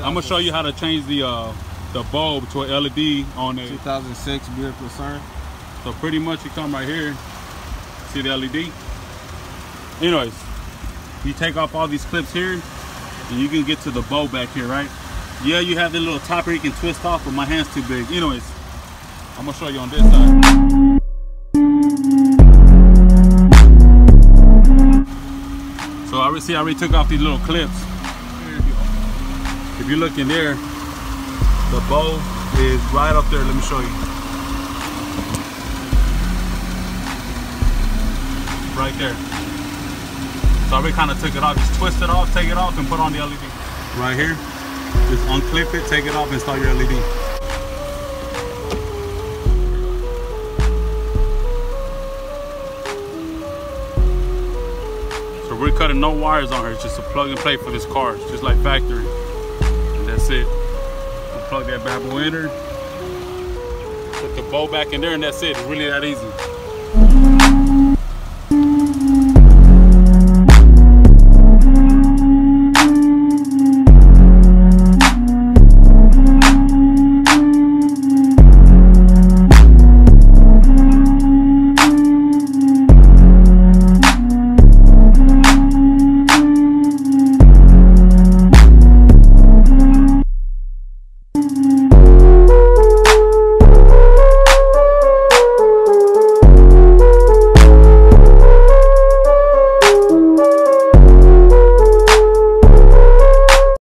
I'm gonna show you how to change the bulb to an LED on a 2006 Buick Lucerne. So pretty much you come right here, see the LED. Anyways, you take off all these clips here, and you can get to the bulb back here, right? Yeah, you have the little top here you can twist off, but my hand's too big. Anyways, I'm gonna show you on this side. So I already took off these little clips. If you look in there, the bulb is right up there. Let me show you. Right there. So I already kind of took it off. Just twist it off, take it off, and put on the LED. Right here. Just unclip it, take it off, and install your LED. So we're cutting no wires on here. It's just a plug and play for this car. It's just like factory. And that's it. We'll plug that bad boy in there. Put the bulb back in there, and that's it. It's really that easy.